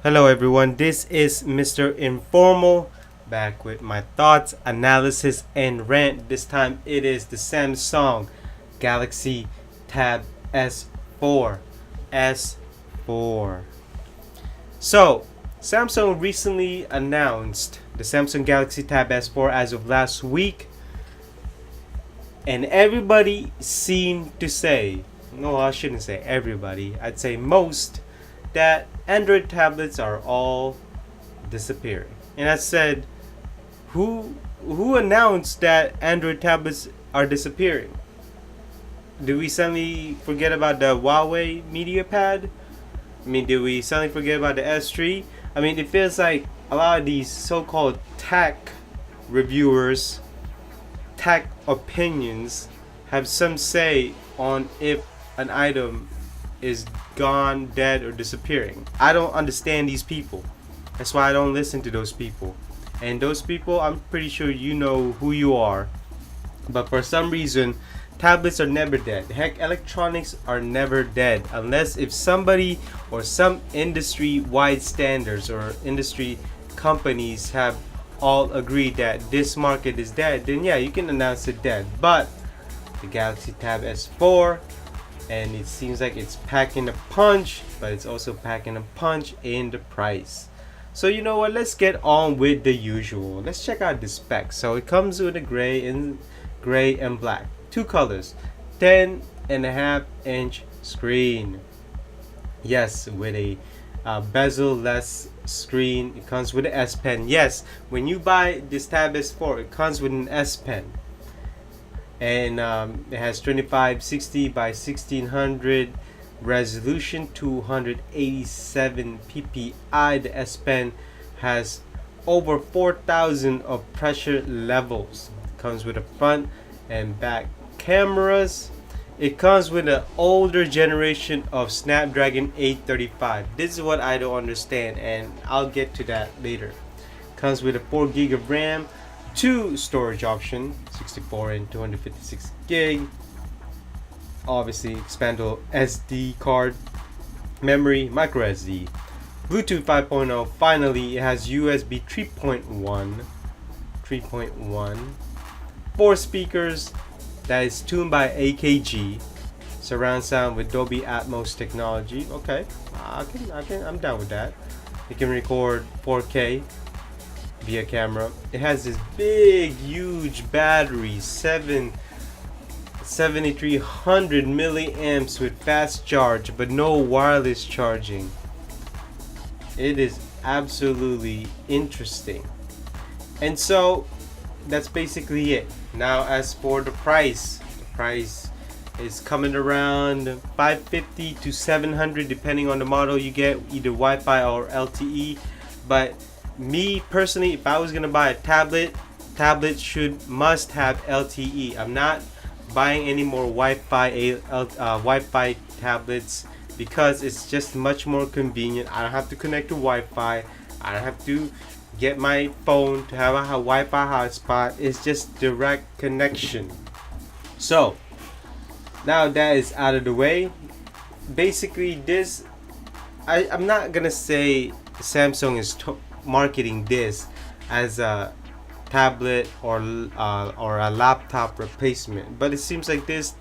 Hello everyone, this is Mr. Informal back with my thoughts, analysis, and rant. This time it is the Samsung Galaxy Tab S4. S4. So, Samsung recently announced the Samsung Galaxy Tab S4 as of last week, and everybody seemed to say, no, I shouldn't say everybody, I'd say most, that Android tablets are all disappearing. And I said, who announced that Android tablets are disappearing? Do we suddenly forget about the Huawei MediaPad? Did we suddenly forget about the S3? It feels like a lot of these so-called tech reviewers, tech opinions, have some say on if an item is gone, dead, or disappearing. I don't understand these people. That's why I don't listen to those people. And those people, I'm pretty sure you know who you are. But for some reason, tablets are never dead. Heck, electronics are never dead. Unless if somebody or some industry-wide standards or industry companies have all agreed that this market is dead, then yeah, you can announce it dead. But the Galaxy Tab S4, and it seems like it's packing a punch, but it's also packing a punch in the price. So you know what, let's get on with the usual. Let's check out the specs. So it comes with a gray and black, two colors, 10.5-inch screen, yes, with a bezel-less screen. It comes with an S Pen. Yes, when you buy this Tab S4, it comes with an S Pen. And it has 2560 by 1600 resolution, 287 ppi. The S Pen has over 4,000 of pressure levels. It comes with a front and back cameras. It comes with an older generation of Snapdragon 835. This is what I don't understand, and I'll get to that later. It comes with a 4 gig of RAM, 2 storage option, 64 and 256 gig. Obviously expandable SD card memory, micro SD, Bluetooth 5.0. Finally, it has USB 3.1, 4 speakers that is tuned by AKG, surround sound with Dolby Atmos technology. Okay, I'm down with that. It can record 4K via camera. It has this big, huge battery, 7300 milliamps with fast charge, but no wireless charging. It is absolutely interesting. And so that's basically it. Now as for the price is coming around 550 to 700 depending on the model you get, either Wi-Fi or LTE. But me personally, if I was gonna buy a tablet must have LTE. I'm not buying any more Wi-Fi tablets because it's just much more convenient. I don't have to connect to Wi-Fi. I don't have to get my phone to have a Wi-Fi hotspot. It's just direct connection. So now that is out of the way, basically this, I'm not gonna say Samsung is marketing this as a tablet or a laptop replacement, but it seems like this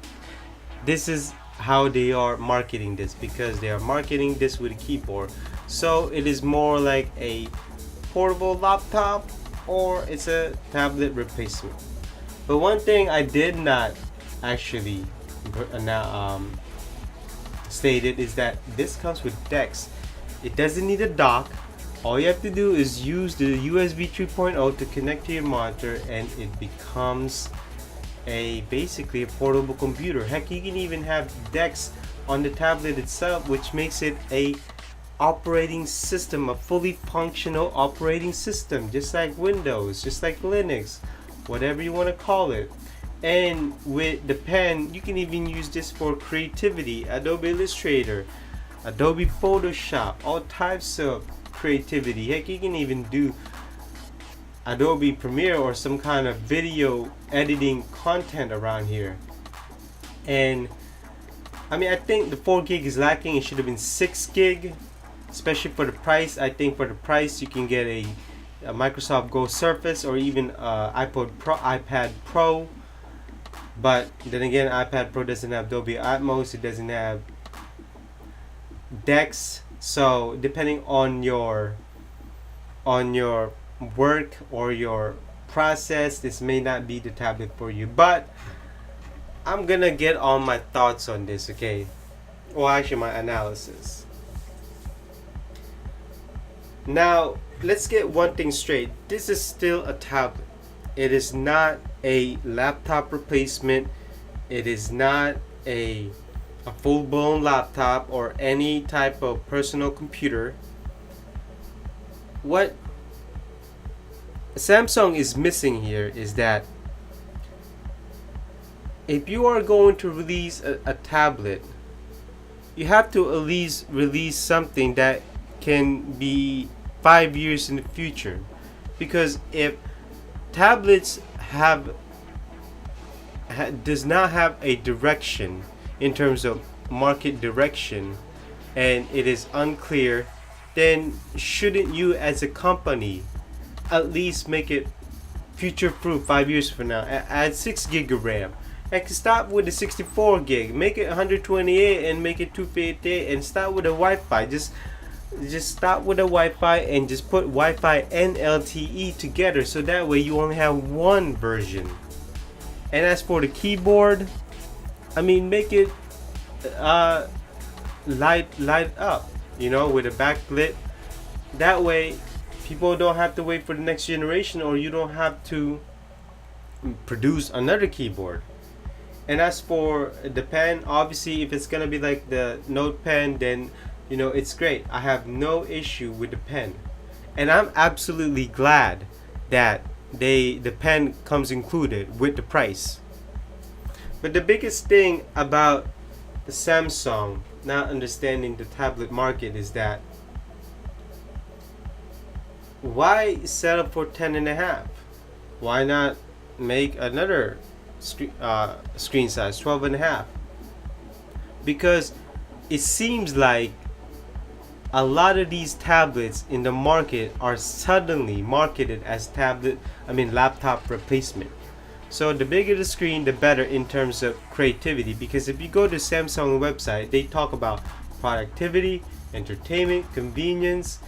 is how they are marketing this, because they are marketing this with a keyboard. So it is more like a portable laptop or it's a tablet replacement. But one thing I did not actually stated is that this comes with DeX. It doesn't need a dock. All you have to do is use the USB 3.0 to connect to your monitor, and it becomes basically a portable computer. Heck, you can even have DeX on the tablet itself, which makes it a operating system, a fully functional operating system, just like Windows, just like Linux, whatever you want to call it. And with the pen, you can even use this for creativity, Adobe Illustrator, Adobe Photoshop, all types of creativity. Heck, you can even do Adobe Premiere or some kind of video editing content around here. And I think the 4 gig is lacking. It should have been 6 gig. especially for the price. I think for the price you can get a Microsoft Go Surface or even iPad Pro. But then again, iPad Pro doesn't have Dolby Atmos. It doesn't have DeX. So depending on your work or your process, this may not be the tablet for you. But I'm gonna get on my thoughts on this, okay? Well, actually, my analysis. Now, let's get one thing straight. This is still a tablet. It is not a laptop replacement. It is not a full-blown laptop or any type of personal computer. What Samsung is missing here is that if you are going to release a tablet, you have to at least release something that can be 5 years in the future. Because if tablets does not have a direction in terms of market direction, and it is unclear, then shouldn't you as a company at least make it future proof 5 years from now? Add 6 gig of RAM. Heck, stop with the 64 gig, make it 128 and make it 258, and start with the Wi-Fi. Just stop with the Wi-Fi and just put Wi-Fi and LTE together, so that way you only have one version. And as for the keyboard, I mean, make it light up, you know, with a backlit. That way people don't have to wait for the next generation, or you don't have to produce another keyboard. And as for the pen, obviously if it's gonna be like the Note pen, then you know it's great. I have no issue with the pen, and I'm absolutely glad that the pen comes included with the price. But the biggest thing about the Samsung not understanding the tablet market is that, why settle for 10.5? Why not make another screen size 12.5? Because it seems like a lot of these tablets in the market are suddenly marketed as laptop replacement. So the bigger the screen, the better in terms of creativity. Because if you go to Samsung website, they talk about productivity, entertainment, convenience.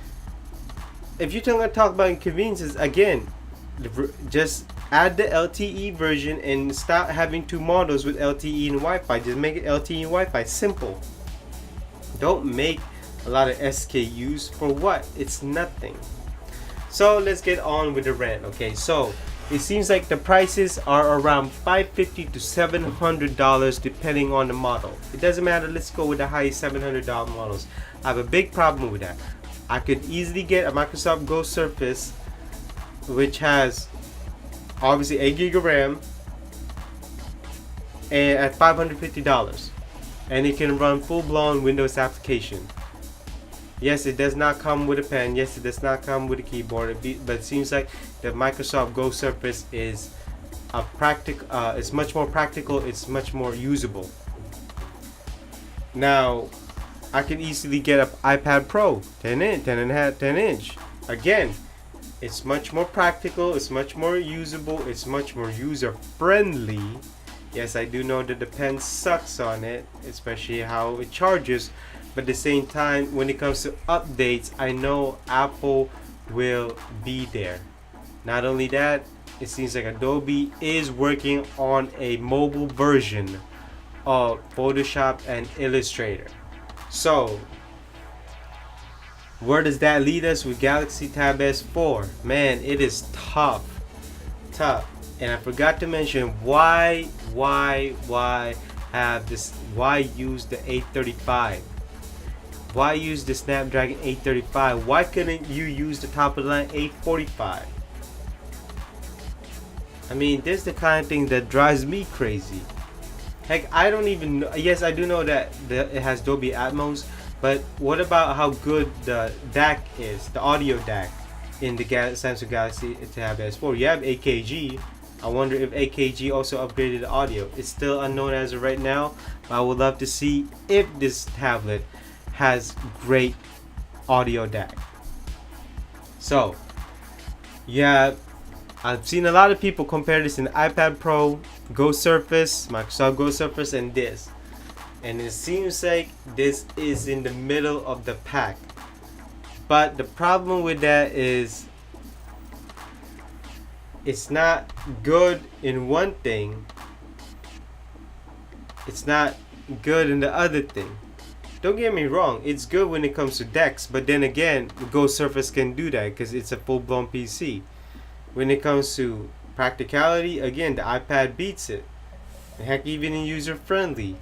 If you're going to talk about inconveniences, again, just add the LTE version and stop having two models with LTE and Wi-Fi. Just make it LTE and Wi-Fi. Simple. Don't make a lot of SKUs for what? It's nothing. So let's get on with the rant. Okay, so it seems like the prices are around $550 to $700 depending on the model. It doesn't matter. Let's go with the highest $700 models. I have a big problem with that. I could easily get a Microsoft Go Surface, which has obviously 8 gig of RAM, and at $550, and it can run full-blown Windows application. Yes, it does not come with a pen. Yes, it does not come with a keyboard. But it seems like the Microsoft Go Surface is it's much more practical. It's much more usable. Now, I can easily get an iPad Pro 10 inch. Again, it's much more practical. It's much more usable. It's much more user friendly. Yes, I do know that the pen sucks on it, especially how it charges. But at the same time, when it comes to updates, I know Apple will be there. Not only that, it seems like Adobe is working on a mobile version of Photoshop and Illustrator. So, where does that lead us with Galaxy Tab S4? Man, it is tough. And I forgot to mention why have this? Why use the 835? Why use the Snapdragon 835? Why couldn't you use the top of the line 845? I mean, this is the kind of thing that drives me crazy. Heck, I don't even know. Yes, I do know that it has Dolby Atmos, but what about how good the DAC is, the audio DAC in the Samsung Galaxy Tab S4? You have AKG. I wonder if AKG also upgraded the audio. It's still unknown as of right now, but I would love to see if this tablet has great audio DAC. So yeah, I've seen a lot of people compare this in the iPad Pro, Go Surface, Microsoft Go Surface, and this. And it seems like this is in the middle of the pack. But the problem with that is it's not good in one thing. It's not good in the other thing. Don't get me wrong, it's good when it comes to DeX, but then again, the Go Surface can do that because it's a full-blown PC. When it comes to practicality, again, the iPad beats it. Heck, even in user-friendly.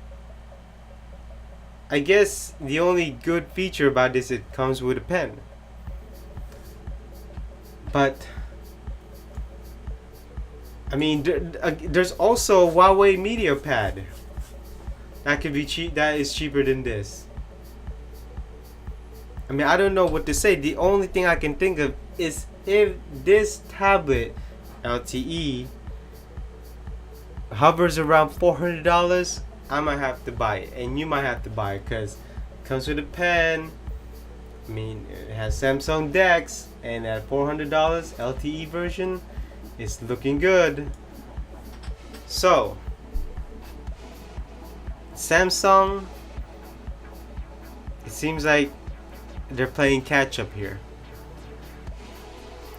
I guess the only good feature about this, it comes with a pen. But I mean, there's also a Huawei Media Pad that could be cheap. That is cheaper than this. I mean, I don't know what to say. The only thing I can think of is if this tablet LTE hovers around $400, I might have to buy it, and you might have to buy it because it comes with a pen. I mean, it has Samsung DeX, and at $400 LTE version, it's looking good. So Samsung, it seems like they're playing catch up here,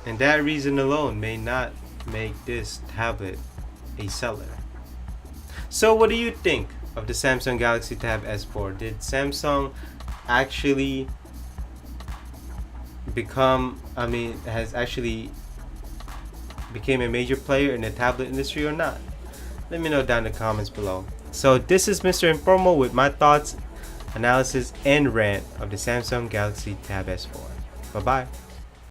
and that reason alone may not make this tablet a seller. So what do you think of the Samsung Galaxy Tab S4? Did Samsung actually has actually became a major player in the tablet industry or not? Let me know down in the comments below. So this is Mr. Informal with my thoughts, analysis, and rant of the Samsung Galaxy Tab S4. Bye bye.